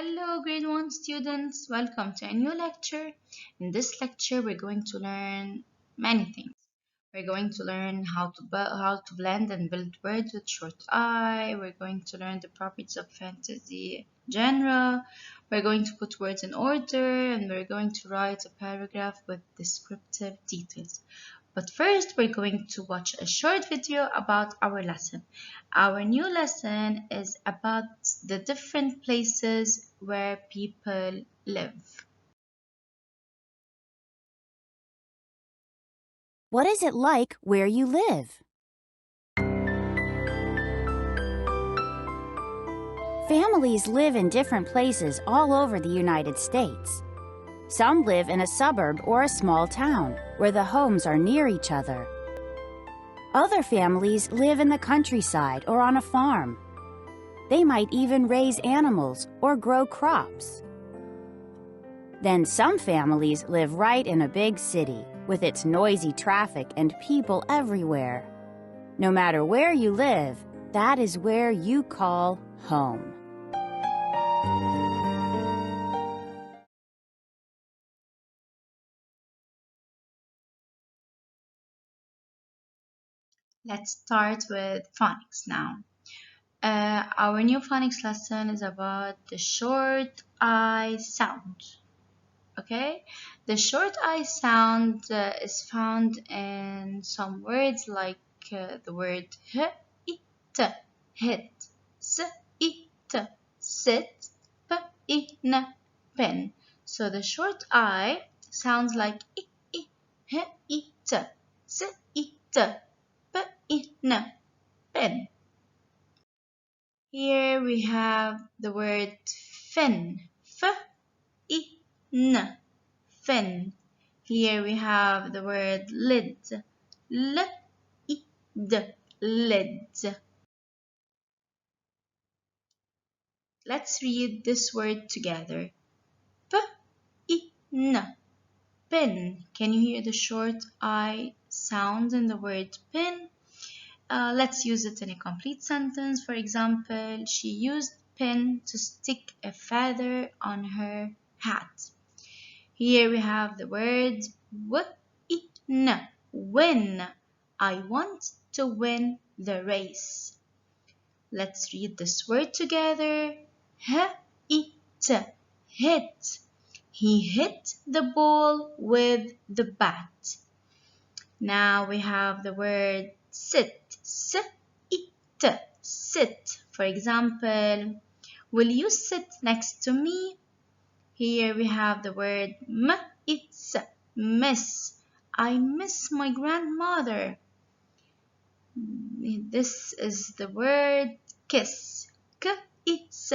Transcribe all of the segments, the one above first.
Hello, grade 1 students. Welcome to a new lecture. In this lecture, we're going to learn many things. We're going to learn how to blend and build words with short I. We're going to learn the properties of fantasy genre. We're going to put words in order, and we're going to write a paragraph with descriptive details. But first, we're going to watch a short video about our lesson. Our new lesson is about the different places where people live. What is it like where you live? Families live in different places all over the United States. Some live in a suburb or a small town where the homes are near each other. Other families live in the countryside or on a farm. They might even raise animals or grow crops. Then some families live right in a big city with its noisy traffic and people everywhere. No matter where you live, that is where you call home. Let's start with phonics now. Our new phonics lesson is about the short I sound. Okay, the short I sound is found in some words like the word h, it, hit, s, it, sit, p, in, pen. So the short I sounds like I, h, it, s, it, p, in, pen. Here we have the word fin, f, in, fin. Here we have the word lid, l, id, lid. Let's read this word together. P, in, pin. Can you hear the short I sound in the word pin? Let's use it in a complete sentence. For example, she used pin to stick a feather on her hat. Here we have the word win, win. I want to win the race. Let's read this word together. Hit, hit. He hit the ball with the bat. Now we have the word sit, sit, sit. For example, will you sit next to me? Here we have the word it's miss. I miss my grandmother. This is the word kiss. It's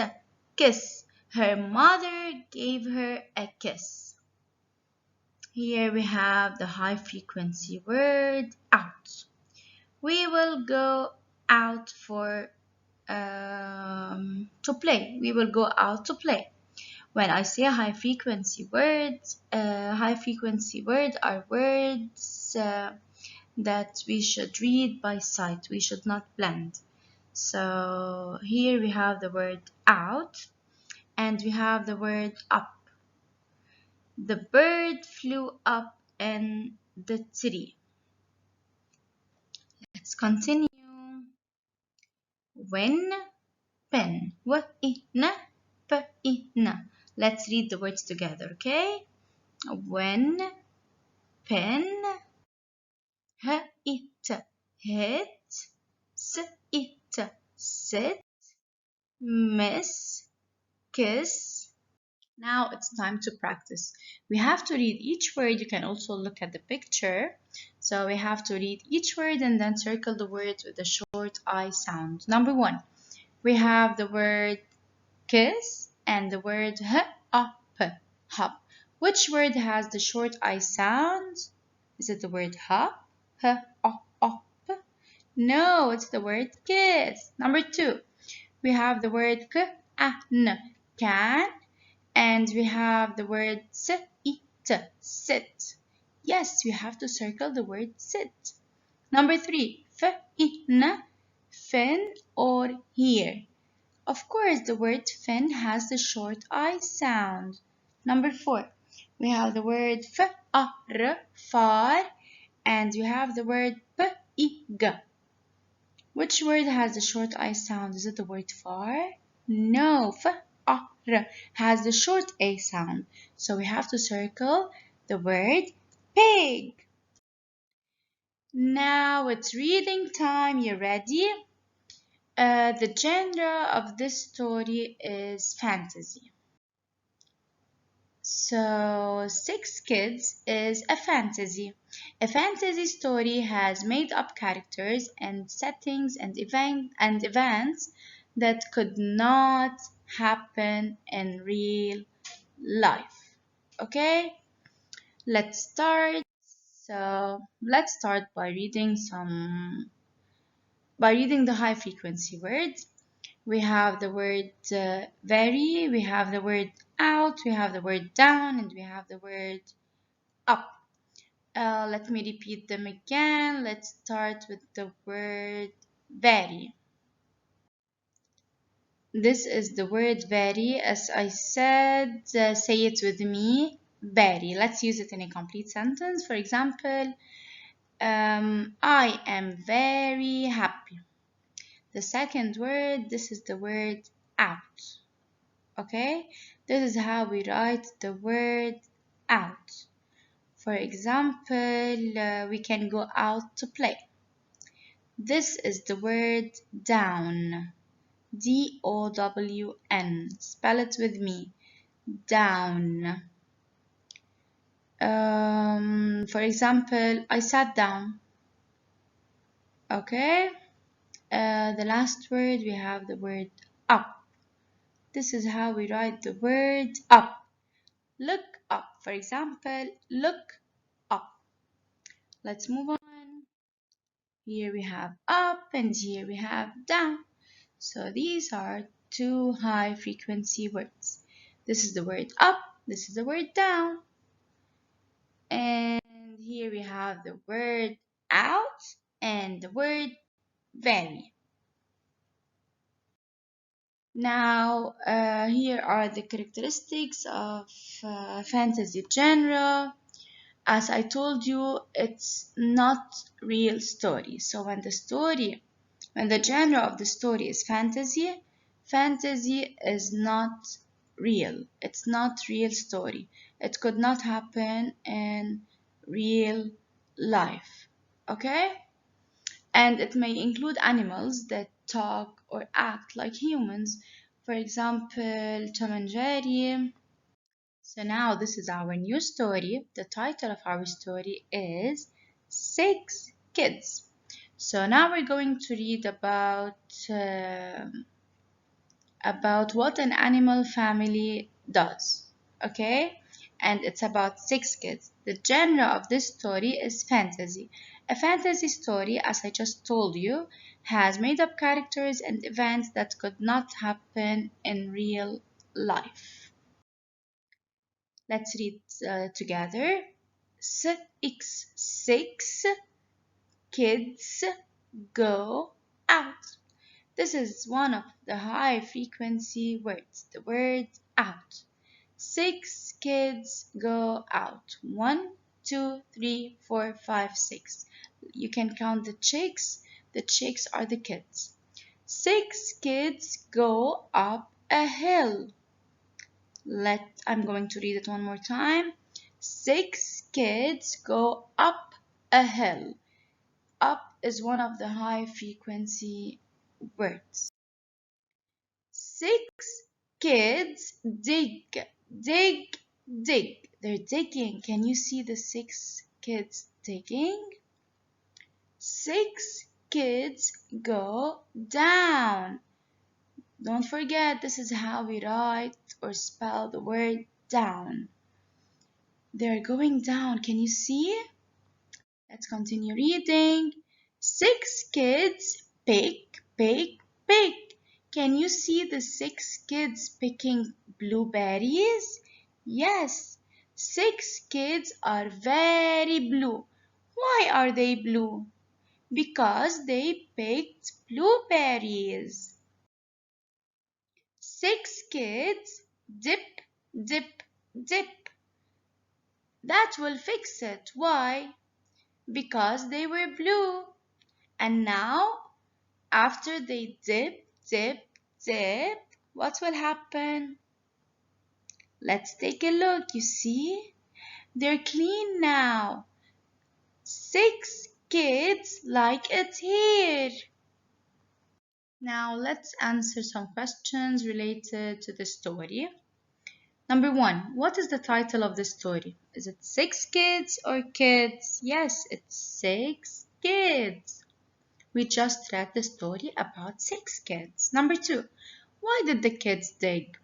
kiss. Her mother gave her a kiss. Here we have the high frequency word out. We will go out to play. We will go out to play. When I say high frequency words are words that we should read by sight. We should not blend. So here we have the word out and we have the word up. The bird flew up in the tree. Let's continue. When, pen, w-i-n, p-i-n. Let's read the words together, okay? When, pen, h-it, hit, s-it, sit, miss, kiss. Now it's time to practice. We have to read each word. You can also look at the picture. So we have to read each word and then circle the words with the short I sound. Number 1, we have the word kiss and the word hop, hop. Which word has the short I sound? Is it the word hop, hop? No, it's the word kiss. Number 2, we have the word can, and we have the word sit, sit. Yes, we have to circle the word sit. Number 3, fin or here. Of course, the word fin has the short I sound. Number 4, we have the word f-a-r, far, and we have the word p-i-g. Which word has the short I sound? Is it the word far? No, f-a-r has the short A sound. So we have to circle the word pig. Now it's reading time. You ready? The genre of this story is fantasy. So, Six Kids is a fantasy. A fantasy story has made up characters and settings and events that could not happen in real life. Okay, let's start. So, let's start by reading the high frequency words. We have the word very, we have the word out, we have the word down, and we have the word up. Let me repeat them again. Let's start with the word very. This is the word very. As I said, say it with me. Very. Let's use it in a complete sentence. For example, I am very happy. The second word, this is the word out. Okay, this is how we write the word out. For example, we can go out to play. This is the word down. D-O-W-N. Spell it with me. Down. For example, I sat down. Okay. The last word, we have the word up. This is how we write the word up. Look up. For example, look up. Let's move on. Here we have up and here we have down. So these are two high frequency words. This is the word up, this is the word down. And here we have the word out and the word very. Now, here are the characteristics of fantasy genre. As I told you, it's not real story. So when the genre of the story is fantasy, fantasy is not real. It's not real story. It could not happen in real life. Okay? And it may include animals that talk or act like humans. For example, Tom and Jerry. So now this is our new story. The title of our story is Six Kids. So now we're going to read about what an animal family does. Okay? And it's about six kids. The genre of this story is fantasy. A fantasy story, as I just told you, has made up characters and events that could not happen in real life. Let's read together. Six kids go out. This is one of the high frequency words, the word out. Six kids go out. 1, 2, 3, 4, 5, 6. You can count the chicks. The chicks are the kids. Six kids go up a hill. I'm going to read it one more time. Six kids go up a hill. Up is one of the high frequency words. Six kids dig, dig, dig. They're digging. Can you see the six kids digging? Six kids go down. Don't forget, this is how we write or spell the word down. They're going down. Can you see? Let's continue reading. Six kids pick, pick, pick. Can you see the six kids picking blueberries? Yes, six kids are very blue. Why are they blue? Because they picked blueberries. 6 kids dip, dip, dip. That will fix it. Why? Because they were blue. And now, after they dip, dip, dip, what will happen? Let's take a look. You see? They're clean now. 6 kids like it here. Now let's answer some questions related to the story. Number 1, what is the title of the story? Is it 6 kids or kids? Yes, it's 6 kids. We just read the story about 6 kids. Number 2, why did the kids dig?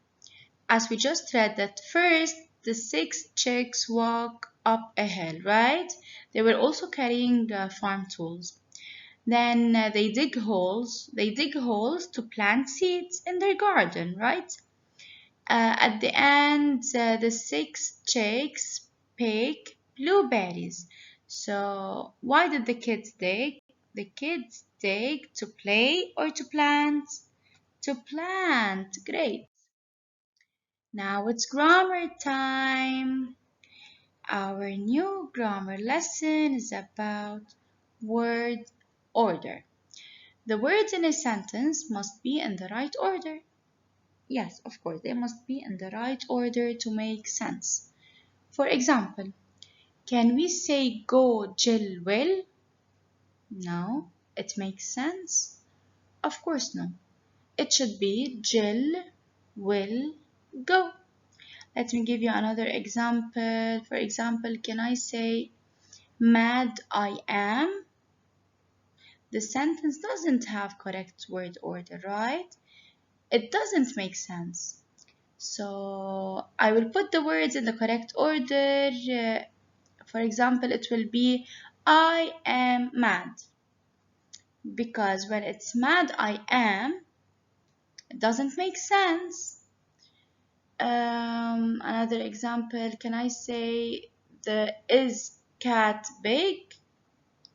As we just read that first, the 6 chicks walk up a hill, right? They were also carrying farm tools. Then they dig holes. They dig holes to plant seeds in their garden, right? At the end, the 6 chicks pick blueberries. So why did the kids dig? The kids dig to play or to plant? To plant. Great. Now it's grammar time. Our new grammar lesson is about word order. The words in a sentence must be in the right order. Yes, of course, they must be in the right order to make sense. For example, can we say go Jill will? No, it makes sense. Of course, no. It should be Jill will go. Let me give you another example. For example, can I say mad I am? The sentence doesn't have correct word order, right? It doesn't make sense. So I will put the words in the correct order. For example, it will be I am mad. Because when it's mad I am, it doesn't make sense. Another example, can I say the is cat big?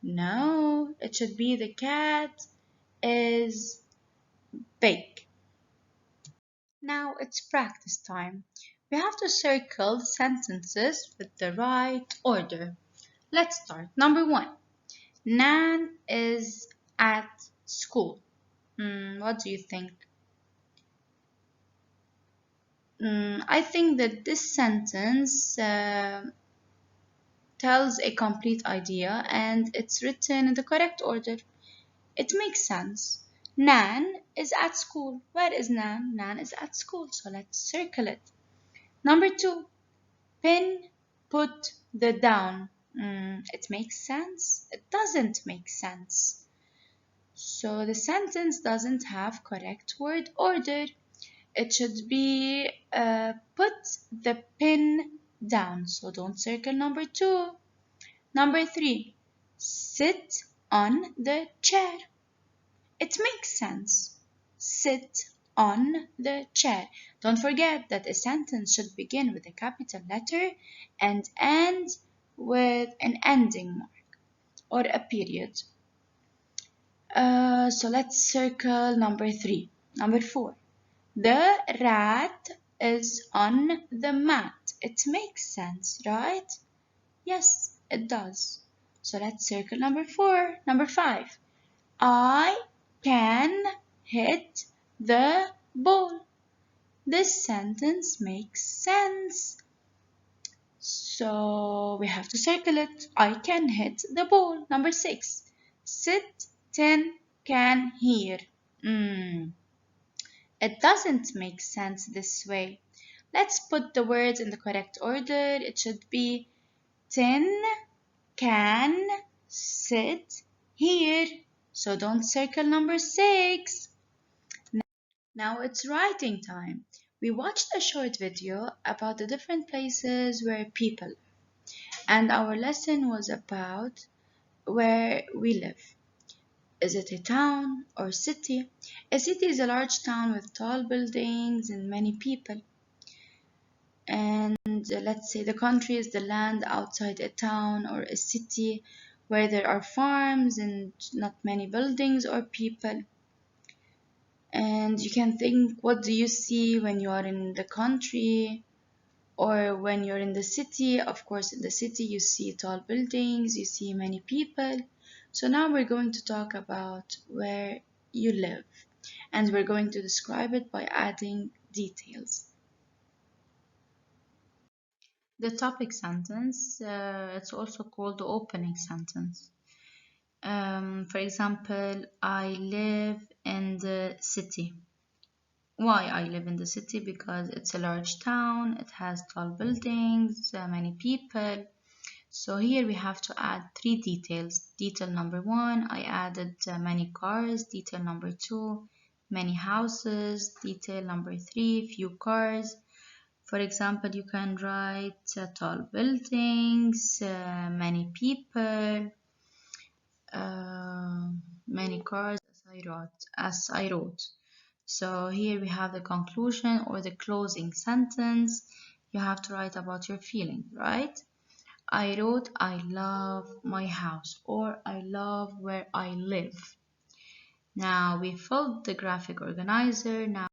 No, it should be the cat is big. Now it's practice time. We have to circle the sentences with the right order. Let's start. Number 1. Nan is at school. What do you think? I think that this sentence tells a complete idea and it's written in the correct order. It makes sense. Nan is at school. Where is Nan? Nan is at school. So let's circle it. Number 2. Pin put the down. It makes sense. It doesn't make sense. So the sentence doesn't have correct word order. It should be put the pin down. So don't circle number 2. Number 3. Sit on the chair. It makes sense. Sit on the chair. Don't forget that a sentence should begin with a capital letter and end with an ending mark or a period. So let's circle number 3. Number 4. The rat is on the mat. It makes sense, right? Yes, it does. So let's circle number 4. Number 5. I can hit the ball. This sentence makes sense. So we have to circle it. I can hit the ball. Number 6. Sit, tin, can hear. It doesn't make sense this way. Let's put the words in the correct order. It should be tin, can, sit, hear. So don't circle number 6. Now it's writing time. We watched a short video about the different places where people live, and our lesson was about where we live. Is it a town or city? A city is a large town with tall buildings and many people. And let's say the country is the land outside a town or a city where there are farms and not many buildings or people. And you can think, what do you see when you are in the country or when you're in the city? Of course, in the city, you see tall buildings, you see many people. So now we're going to talk about where you live, and we're going to describe it by adding details. The topic sentence, it's also called the opening sentence. For example, I live in the city. Why I live in the city? Because it's a large town, it has tall buildings, many people. So here we have to add three details. Detail number one, I added many cars. Detail number two, many houses. Detail number three, few cars. For example, you can write tall buildings, many people, uh, many cars, as I wrote. So here we have the conclusion or the closing sentence. You have to write about your feeling, right? I wrote, I love my house, or I love where I live. Now we filled the graphic organizer. Now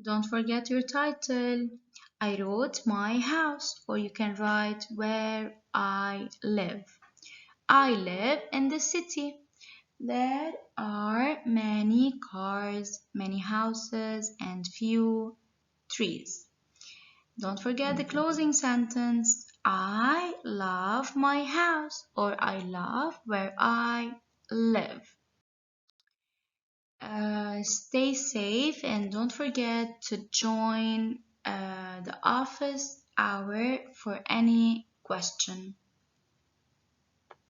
don't forget your title. I wrote my house, or you can write where I live. I live in the city. There are many cars, many houses, and few trees. Don't forget the closing sentence. I love my house, or I love where I live. Stay safe and don't forget to join the office hour for any question.